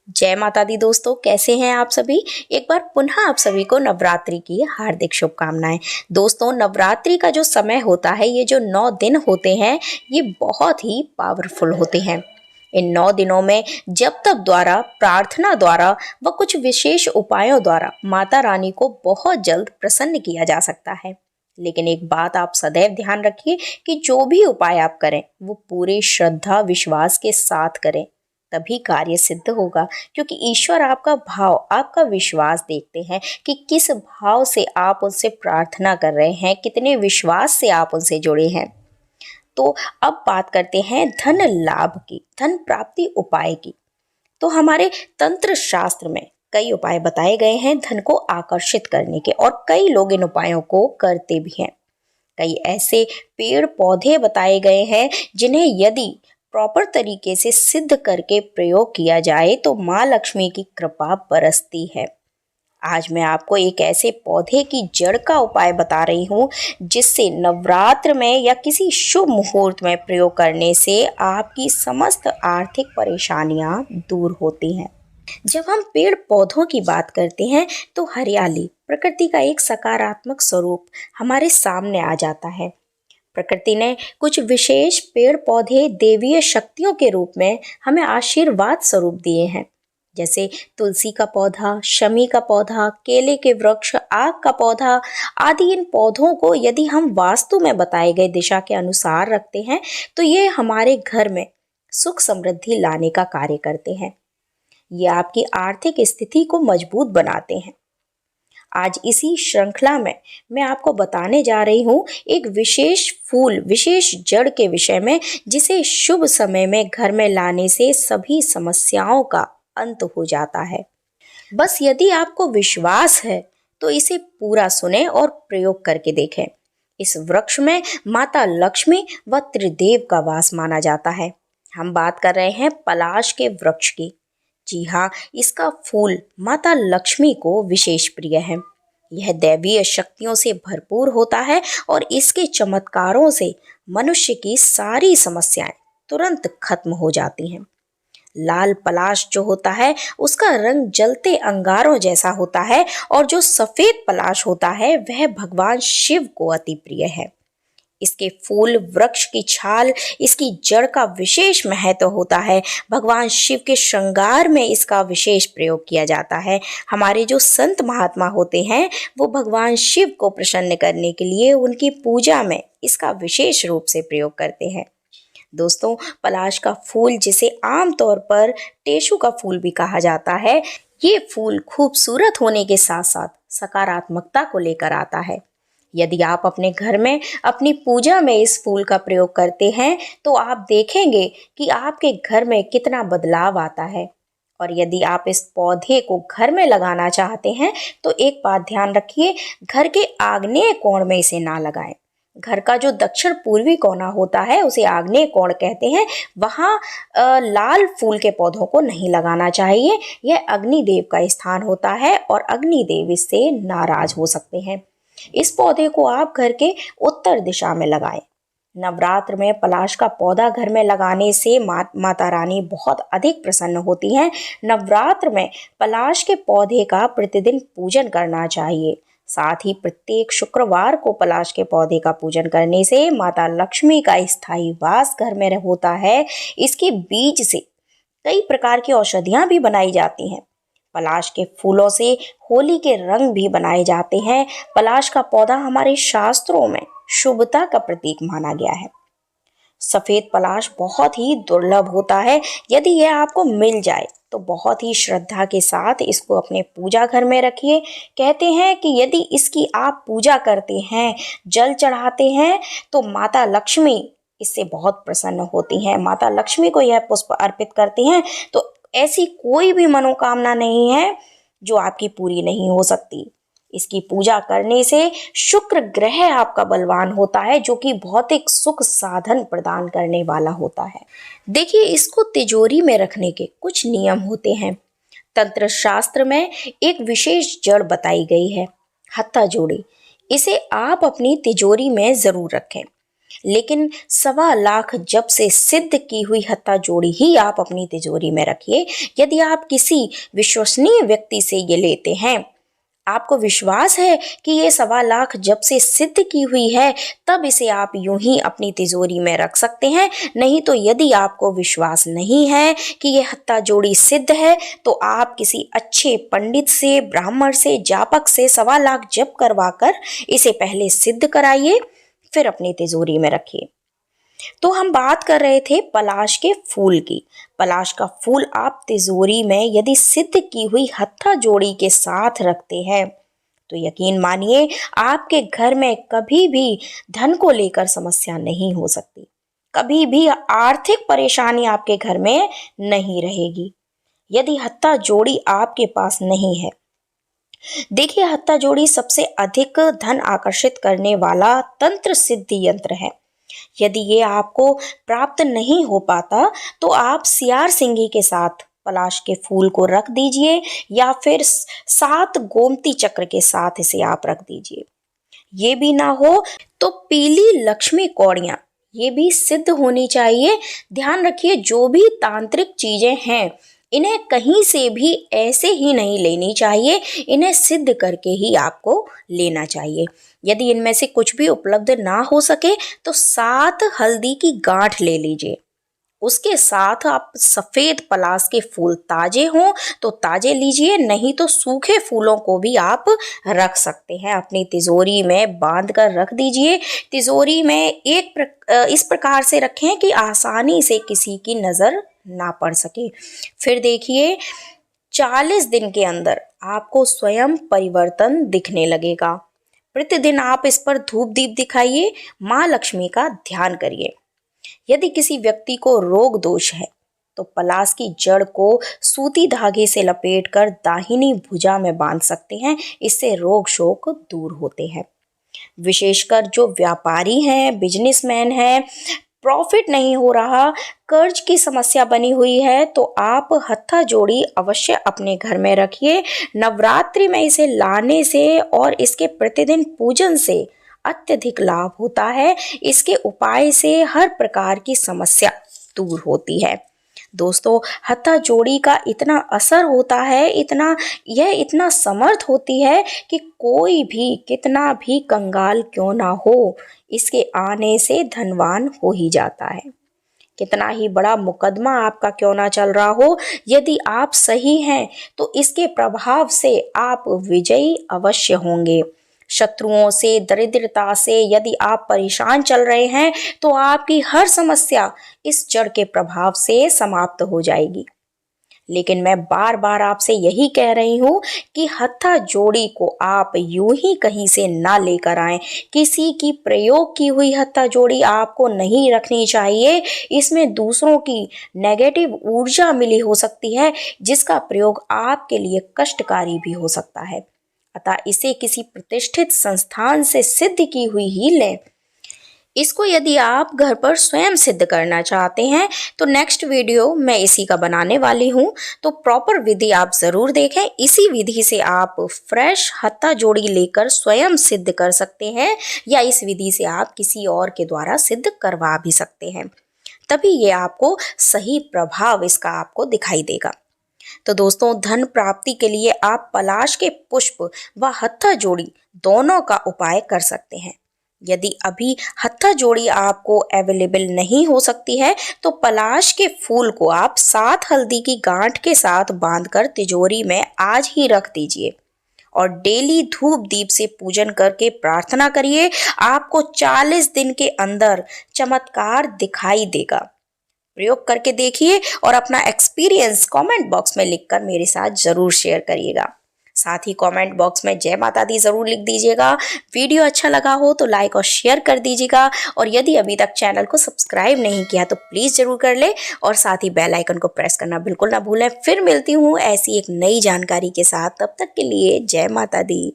जय माता दी दोस्तों, कैसे हैं आप सभी। एक बार पुनः आप सभी को नवरात्रि की हार्दिक शुभकामनाएं। दोस्तों, नवरात्रि का जो समय होता है, ये जो 9 दिन होते हैं, ये बहुत ही पावरफुल होते हैं। इन 9 दिनों में जप तप द्वारा, प्रार्थना द्वारा व कुछ विशेष उपायों द्वारा माता रानी को बहुत जल्द प्रसन्न किया जा सकता है। लेकिन एक बात आप सदैव ध्यान रखिए कि जो भी उपाय आप करें वो पूरे श्रद्धा विश्वास के साथ करें, तभी कार्य सिद्ध होगा। क्योंकि ईश्वर आपका भाव, आपका विश्वास देखते हैं कि किस भाव से आप उनसे प्रार्थना कर रहे हैं, कितने विश्वास से आप उनसे जुड़े हैं। तो अब बात करते हैं धन लाभ की, धन प्राप्ति उपाय की। तो हमारे तंत्र शास्त्र में कई उपाय बताए गए हैं धन को आकर्षित करने के, और कई लोग इन उपायों को करते भी हैं। कई ऐसे पेड़ पौधे बताए गए हैं जिन्हें यदि प्रॉपर तरीके से सिद्ध करके प्रयोग किया जाए तो माँ लक्ष्मी की कृपा बरसती है। आज मैं आपको एक ऐसे पौधे की जड़ का उपाय बता रही हूँ जिससे नवरात्र में या किसी शुभ मुहूर्त में प्रयोग करने से आपकी समस्त आर्थिक परेशानियां दूर होती हैं। जब हम पेड़ पौधों की बात करते हैं तो हरियाली, प्रकृति का एक सकारात्मक स्वरूप हमारे सामने आ जाता है। प्रकृति ने कुछ विशेष पेड़ पौधे देवीय शक्तियों के रूप में हमें आशीर्वाद स्वरूप दिए हैं, जैसे तुलसी का पौधा, शमी का पौधा, केले के वृक्ष, आक का पौधा आदि। इन पौधों को यदि हम वास्तु में बताए गए दिशा के अनुसार रखते हैं तो ये हमारे घर में सुख समृद्धि लाने का कार्य करते हैं। ये आपकी आर्थिक स्थिति को मजबूत बनाते हैं। आज इसी श्रृंखला में मैं आपको बताने जा रही हूँ एक विशेष फूल, विशेष जड़ के विषय में, जिसे शुभ समय में घर में लाने से सभी समस्याओं का अंत हो जाता है। बस यदि आपको विश्वास है तो इसे पूरा सुने और प्रयोग करके देखें। इस वृक्ष में माता लक्ष्मी व त्रिदेव का वास माना जाता है। हम बात कर रहे हैं पलाश के वृक्ष की। जी हाँ, इसका फूल माता लक्ष्मी को विशेष प्रिय है। यह दैवीय शक्तियों से भरपूर होता है और इसके चमत्कारों से मनुष्य की सारी समस्याएं तुरंत खत्म हो जाती हैं। लाल पलाश जो होता है उसका रंग जलते अंगारों जैसा होता है, और जो सफेद पलाश होता है वह भगवान शिव को अति प्रिय है। इसके फूल, वृक्ष की छाल, इसकी जड़ का विशेष महत्व होता है। भगवान शिव के श्रृंगार में इसका विशेष प्रयोग किया जाता है। हमारे जो संत महात्मा होते हैं वो भगवान शिव को प्रसन्न करने के लिए उनकी पूजा में इसका विशेष रूप से प्रयोग करते हैं। दोस्तों, पलाश का फूल, जिसे आमतौर पर टेशु का फूल भी कहा जाता है, ये फूल खूबसूरत होने के साथ साथ सकारात्मकता को लेकर आता है। यदि आप अपने घर में अपनी पूजा में इस फूल का प्रयोग करते हैं तो आप देखेंगे कि आपके घर में कितना बदलाव आता है। और यदि आप इस पौधे को घर में लगाना चाहते हैं तो एक बात ध्यान रखिए, घर के आग्नेय कोण में इसे ना लगाएं। घर का जो दक्षिण पूर्वी कोना होता है उसे आग्नेय कोण कहते हैं, वहाँ लाल फूल के पौधों को नहीं लगाना चाहिए। यह अग्निदेव का स्थान होता है और अग्निदेव इससे नाराज हो सकते हैं। इस पौधे को आप घर के उत्तर दिशा में लगाएं। नवरात्र में पलाश का पौधा घर में लगाने से माता रानी बहुत अधिक प्रसन्न होती हैं। नवरात्र में पलाश के पौधे का प्रतिदिन पूजन करना चाहिए। साथ ही प्रत्येक शुक्रवार को पलाश के पौधे का पूजन करने से माता लक्ष्मी का स्थायी वास घर में होता है। इसके बीज से कई प्रकार की औषधियां भी बनाई जाती हैं। पलाश के फूलों से होली के रंग भी बनाए जाते हैं। पलाश का पौधा हमारे शास्त्रों में शुभता का प्रतीक माना गया है। सफेद पलाश बहुत ही दुर्लभ होता है। यदि यह आपको मिल जाए तो बहुत ही श्रद्धा के साथ इसको अपने पूजा घर में रखिए। कहते हैं कि यदि इसकी आप पूजा करते हैं, जल चढ़ाते हैं, तो माता लक्ष्मी इससे बहुत प्रसन्न होती हैं। माता लक्ष्मी को यह पुष्प अर्पित करती हैं तो ऐसी कोई भी मनोकामना नहीं है जो आपकी पूरी नहीं हो सकती। इसकी पूजा करने से शुक्र ग्रह आपका बलवान होता है, जो कि भौतिक सुख साधन प्रदान करने वाला होता है। देखिए, इसको तिजोरी में रखने के कुछ नियम होते हैं। तंत्र शास्त्र में एक विशेष जड़ बताई गई है, हत्था जोड़ी। इसे आप अपनी तिजोरी में जरूर रखें। लेकिन 1.25 लाख जब से सिद्ध की हुई हत्था जोड़ी ही आप अपनी तिजोरी में रखिए। यदि आप किसी विश्वसनीय व्यक्ति से ये लेते हैं, आपको विश्वास है कि ये 1.25 लाख जब से सिद्ध की हुई है, तब इसे आप यूं ही अपनी तिजोरी में रख सकते हैं। नहीं तो यदि आपको विश्वास नहीं है कि ये हत्था जोड़ी सिद्ध है, तो आप किसी अच्छे पंडित से, ब्राह्मण से, जापक से 1.25 लाख जप करवाकर इसे पहले सिद्ध कराइए, फिर अपनी तिजोरी में रखिए। तो हम बात कर रहे थे पलाश के फूल की। पलाश का फूल आप तिजोरी में यदि सिद्ध की हुई हत्था जोड़ी के साथ रखते हैं, तो यकीन मानिए आपके घर में कभी भी धन को लेकर समस्या नहीं हो सकती। कभी भी आर्थिक परेशानी आपके घर में नहीं रहेगी यदि हत्था जोड़ी आपके पास नहीं है। देखिए, हत्था जोड़ी सबसे अधिक धन आकर्षित करने वाला तंत्र सिद्धि यंत्र है। यदि ये आपको प्राप्त नहीं हो पाता, तो आप सियार सिंगी के साथ पलाश के फूल को रख दीजिए, या फिर 7 गोमती चक्र के साथ इसे आप रख दीजिए। ये भी ना हो तो पीली लक्ष्मी कौड़ियां, ये भी सिद्ध होनी चाहिए। ध्यान रखिए, जो भी तांत्रिक चीजें हैं, इन्हें कहीं से भी ऐसे ही नहीं लेनी चाहिए, इन्हें सिद्ध करके ही आपको लेना चाहिए। यदि इनमें से कुछ भी उपलब्ध ना हो सके, तो 7 हल्दी की गांठ ले लीजिए। उसके साथ आप सफेद पलाश के फूल ताजे हों तो ताजे लीजिए, नहीं तो सूखे फूलों को भी आप रख सकते हैं। अपनी तिजोरी में बांध कर रख दीजिए। तिजोरी में इस प्रकार से रखें कि आसानी से किसी की नज़र ना पड़ सके। फिर देखिए, 40 दिन के अंदर आपको स्वयं परिवर्तन दिखने लगेगा। प्रतिदिन आप इस पर धूप दीप दिखाइए, माँ लक्ष्मी का ध्यान करिए। यदि किसी व्यक्ति को रोग दोष है, तो पलाश की जड़ को सूती धागे से लपेटकर दाहिनी भुजा में बांध सकते हैं। इससे रोग शोक दूर होते हैं। विशेषकर जो व्यापारी हैं, बिजनेसमैन हैं, प्रॉफिट नहीं हो रहा, कर्ज की समस्या बनी हुई है, तो आप हत्था जोड़ी अवश्य अपने घर में रखिए। नवरात्रि में इसे लाने से और इसके प्रतिदिन पूजन से अत्यधिक लाभ होता है। इसके उपाय से हर प्रकार की समस्या दूर होती है। दोस्तों, हत्था जोड़ी का इतना असर होता है, इतना समर्थ होती है कि कोई भी कितना भी कंगाल क्यों ना हो, इसके आने से धनवान हो ही जाता है। कितना ही बड़ा मुकदमा आपका क्यों ना चल रहा हो, यदि आप सही हैं, तो इसके प्रभाव से आप विजयी अवश्य होंगे। शत्रुओं से, दरिद्रता से यदि आप परेशान चल रहे हैं, तो आपकी हर समस्या इस जड़ के प्रभाव से समाप्त हो जाएगी। लेकिन मैं बार बार आपसे यही कह रही हूँ कि हत्था जोड़ी को आप यूं ही कहीं से ना लेकर आएं। किसी की प्रयोग की हुई हत्था जोड़ी आपको नहीं रखनी चाहिए। इसमें दूसरों की नेगेटिव ऊर्जा मिली हो सकती है, जिसका प्रयोग आपके लिए कष्टकारी भी हो सकता है। अतः इसे किसी प्रतिष्ठित संस्थान से सिद्ध की हुई ही लें। इसको यदि आप घर पर स्वयं सिद्ध करना चाहते हैं, तो नेक्स्ट वीडियो मैं इसी का बनाने वाली हूँ, तो प्रॉपर विधि आप ज़रूर देखें। इसी विधि से आप फ्रेश हत्था जोड़ी लेकर स्वयं सिद्ध कर सकते हैं, या इस विधि से आप किसी और के द्वारा सिद्ध करवा भी सकते हैं। तभी ये आपको सही प्रभाव इसका आपको दिखाई देगा। तो दोस्तों, धन प्राप्ति के लिए आप पलाश के पुष्प व हत्था जोड़ी दोनों का उपाय कर सकते हैं। यदि अभी हत्था जोड़ी आपको अवेलेबल नहीं हो सकती है, तो पलाश के फूल को आप 7 हल्दी की गांठ के साथ बांधकर तिजोरी में आज ही रख दीजिए और डेली धूप दीप से पूजन करके प्रार्थना करिए। आपको 40 दिन के अंदर चमत्कार दिखाई देगा। प्रयोग करके देखिए और अपना एक्सपीरियंस कमेंट बॉक्स में लिखकर मेरे साथ ज़रूर शेयर करिएगा। साथ ही कमेंट बॉक्स में जय माता दी ज़रूर लिख दीजिएगा। वीडियो अच्छा लगा हो तो लाइक और शेयर कर दीजिएगा, और यदि अभी तक चैनल को सब्सक्राइब नहीं किया तो प्लीज़ ज़रूर कर ले, और साथ ही बेल आइकन को प्रेस करना बिल्कुल ना भूलें। फिर मिलती हूँ ऐसी एक नई जानकारी के साथ, तब तक के लिए जय माता दी।